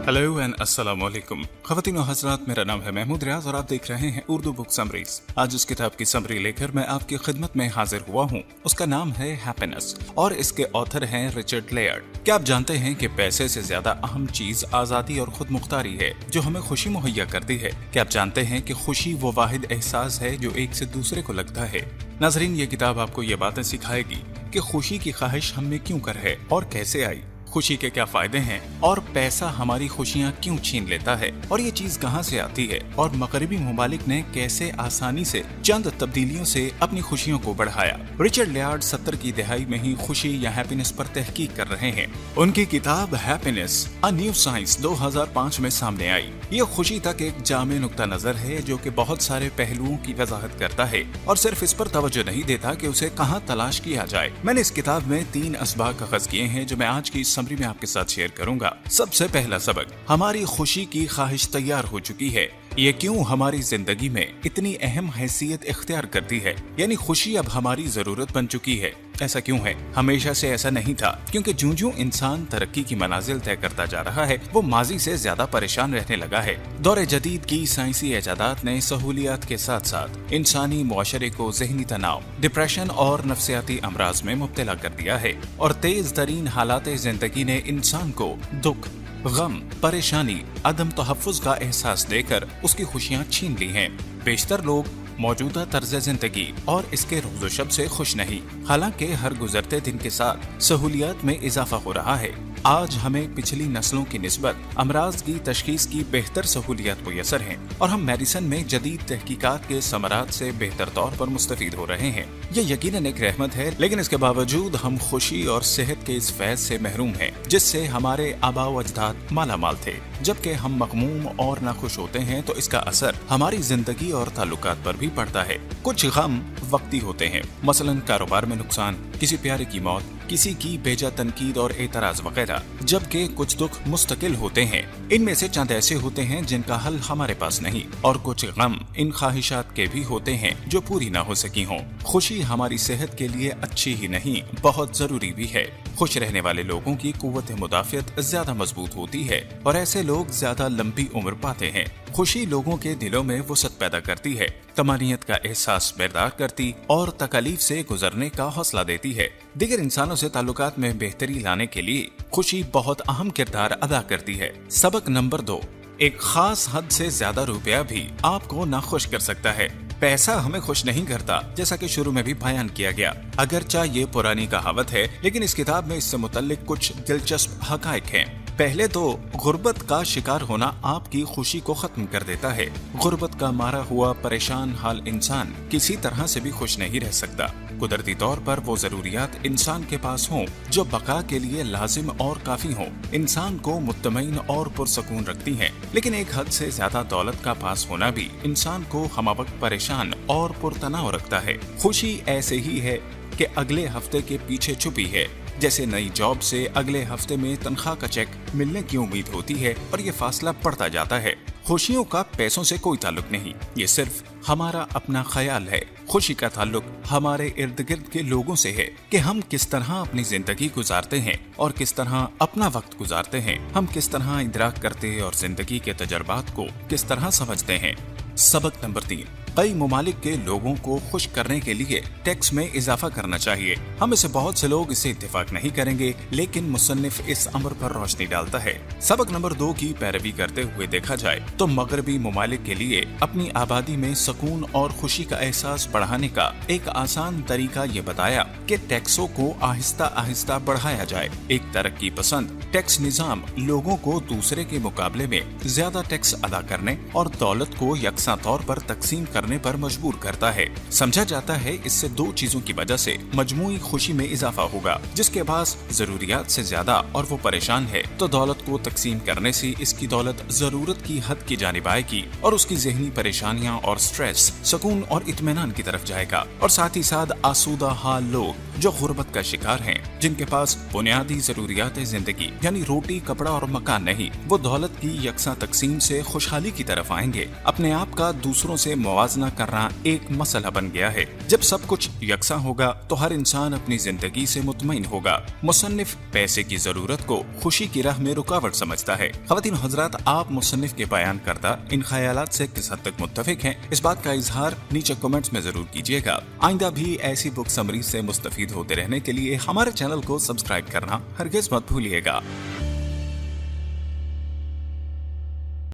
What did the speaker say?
Hello and अस्सलाम वालेकुम। ख़वातीन और हज़रात, मेरा नाम है महमूद रियाज और आप देख रहे हैं उर्दू बुक समरीज। आज उस किताब की समरी लेकर मैं आपकी खिदमत में हाजिर हुआ हूँ। उसका नाम है हैप्पीनेस और इसके ऑथर हैं रिचर्ड लेयर्ड। क्या आप जानते हैं कि पैसे से ज्यादा अहम चीज आजादी और खुद मुख्तारी है जो हमें खुशी मुहैया करती है। क्या आप जानते हैं कि खुशी वो वाहिद एहसास है जो एक से दूसरे को लगता है। नाज़रीन, ये किताब आपको ये बातें सिखाएगी कि खुशी की ख्वाहिश हम में क्यों कर है और कैसे आई, खुशी के क्या फायदे हैं और पैसा हमारी खुशियाँ क्यों छीन लेता है और ये चीज कहाँ से आती है और मगरबी ममालिक ने कैसे आसानी से चंद तब्दीलियों से अपनी खुशियों को बढ़ाया। रिचर्ड लेयर्ड 70 की दहाई में ही खुशी या हैप्पीनेस पर तहकीक कर रहे हैं। उनकी किताब हैप्पीनेस अ न्यू साइंस 2005 में सामने आई। ये खुशी तक एक जामे नुक्ता नजर है जो कि बहुत सारे पहलुओं की वजाहत करता है और सिर्फ इस पर तवज्जो नहीं देता कि उसे कहाँ तलाश किया जाए। मैंने इस किताब में 3 असबाब अखज़ किए हैं जो मैं आज की समरी में आपके साथ शेयर करूंगा। सबसे पहला सबक, हमारी खुशी की ख्वाहिश तैयार हो चुकी है। ये क्यों हमारी जिंदगी में इतनी अहम हैसियत इख्तियार करती है, यानी खुशी अब हमारी जरूरत बन चुकी है। ऐसा क्यों है? हमेशा से ऐसा नहीं था, क्योंकि ज्यों-ज्यों इंसान तरक्की की मनाजिल तय करता जा रहा है वो माजी से ज्यादा परेशान रहने लगा है। दौरे जदीद की साइंसी इजादात ने सहूलियात के साथ साथ इंसानी मुआशरे को ज़हनी तनाव, डिप्रेशन और नफ्सियाती अमराज में मुब्तला कर दिया है और तेज तरीन हालात जिंदगी ने इंसान को दुख, गम, परेशानी, अदम तहफ़्फ़ुज़ का एहसास देकर उसकी खुशियाँ छीन ली हैं। बेशतर लोग मौजूदा तर्ज जिंदगी और इसके रोज़ो शब से खुश नहीं। हालांकि हर गुजरते दिन के साथ सहूलियात में इजाफा हो रहा है। आज हमें पिछली नस्लों की निस्बत अमराज की तशखीस की बेहतर सहूलियात मुयसर हैं और हम मेडिसिन में जदीद तहकीकात के समरात से बेहतर तौर पर मुस्तफीद हो रहे हैं। ये यकीनन एक रहमत है, लेकिन इसके बावजूद हम खुशी और सेहत के इस फैज़ से महरूम हैं जिससे हमारे आबा व अजदाद माला माल थे। जबकि हम मगमूम और नाखुश होते हैं तो इसका असर हमारी जिंदगी और ताल्लुकात पर भी पड़ता है। कुछ गम वक्ती होते हैं, मसलन कारोबार में नुकसान, किसी प्यारे की मौत, किसी की बेजा तनकीद और एतराज वगैरह, जबकि कुछ दुख मुस्तकिल होते हैं। इनमें से चंद ऐसे होते हैं जिनका हल हमारे पास नहीं और कुछ गम इन ख्वाहिशात के भी होते हैं जो पूरी ना हो सकी हों। खुशी हमारी सेहत के लिए अच्छी ही नहीं, बहुत जरूरी भी है। खुश रहने वाले लोगों की कुव्वत मुदाफियत ज्यादा मजबूत होती है और ऐसे लोग ज्यादा लंबी उम्र पाते हैं। खुशी लोगों के दिलों में वसअत पैदा करती है, तमानियत का एहसास बेदार करती और तकलीफ से गुजरने का हौसला देती है। दीगर इंसानों से ताल्लुकात में बेहतरी लाने के लिए खुशी बहुत अहम किरदार अदा करती है। सबक नंबर 2, एक खास हद से ज्यादा रुपया भी आपको नाखुश कर सकता है। पैसा हमें खुश नहीं करता, जैसा कि शुरू में भी बयान किया गया। अगरचा ये पुरानी कहावत है, लेकिन इस किताब में इससे मुतल्लिक कुछ दिलचस्प हकायक हैं। पहले तो गुर्बत का शिकार होना आपकी खुशी को खत्म कर देता है। गुर्बत का मारा हुआ परेशान हाल इंसान किसी तरह से भी खुश नहीं रह सकता। कुदरती तौर पर वो जरूरियात इंसान के पास हों जो बका के लिए लाजिम और काफी हों, इंसान को मुत्तमईन और पुरसकून रखती हैं। लेकिन एक हद से ज्यादा दौलत का पास होना भी इंसान को हमवक्त परेशान और पुरतनाव रखता है। खुशी ऐसे ही है कि अगले हफ्ते के पीछे छुपी है। जैसे नई जॉब से अगले हफ्ते में तनख्वाह का चेक मिलने की उम्मीद होती है और ये फासला बढ़ता जाता है। खुशियों का पैसों से कोई ताल्लुक नहीं, ये सिर्फ हमारा अपना ख्याल है। खुशी का ताल्लुक हमारे इर्द गिर्द के लोगों से है कि हम किस तरह अपनी जिंदगी गुजारते हैं और किस तरह अपना वक्त गुजारते हैं। हम किस तरह इदराक करते और जिंदगी के तजर्बात को किस तरह समझते हैं। सबक नंबर 3, कई ममालिक के लोगों को खुश करने के लिए टैक्स में इजाफा करना चाहिए। हम इसे बहुत से लोग इसे इत्तेफाक नहीं करेंगे, लेकिन मुसन्निफ इस अमर पर रोशनी डालता है। सबक नंबर 2 की पैरवी करते हुए देखा जाए तो मगरबी ममालिक के लिए अपनी आबादी में सुकून और खुशी का एहसास बढ़ाने का एक आसान तरीका ये बताया कि टैक्सों को आहिस्ता आहिस्ता बढ़ाया जाए। एक तरक्की पसंद टैक्स निजाम लोगों को दूसरे के मुकाबले में ज्यादा टैक्स अदा करने और दौलत को यकसा तौर पर तकसीम करने पर मजबूर करता है। समझा जाता है इससे 2 चीजों की वजह से मजमूई खुशी में इजाफा होगा। जिसके पास जरूरियात से ज्यादा और वो परेशान है तो दौलत को तकसीम करने से इसकी दौलत जरूरत की हद की जानिब आएगी और उसकी ज़हनी परेशानियां और स्ट्रेस सुकून और इत्मीनान की तरफ जाएगा और साथ ही साथ आसूदा हाल लोग जो गुर्बत का शिकार हैं, जिनके पास बुनियादी जरूरियात जिंदगी यानी रोटी, कपड़ा और मकान नहीं, वो दौलत की यकसा तकसीम से खुशहाली की तरफ आएंगे। अपने आप का दूसरों से मुवाजना करना एक मसला बन गया है। जब सब कुछ यकसा होगा तो हर इंसान अपनी जिंदगी से मुतमईन होगा। मुसन्निफ पैसे की जरूरत को खुशी की राह में रुकावट समझता है। ख़वातीन हज़रात, आप मुसन्निफ के बयान करदा इन ख्यालात से किस हद तक मुत्तफिक हैं, इस बात का इजहार नीचे कमेंट्स में जरूर कीजिएगा। आइंदा भी ऐसी बुक समरी से मुस्तफीद होते रहने के लिए हमारे चैनल को सब्सक्राइब करना हरगिज़ मत भूलिएगा।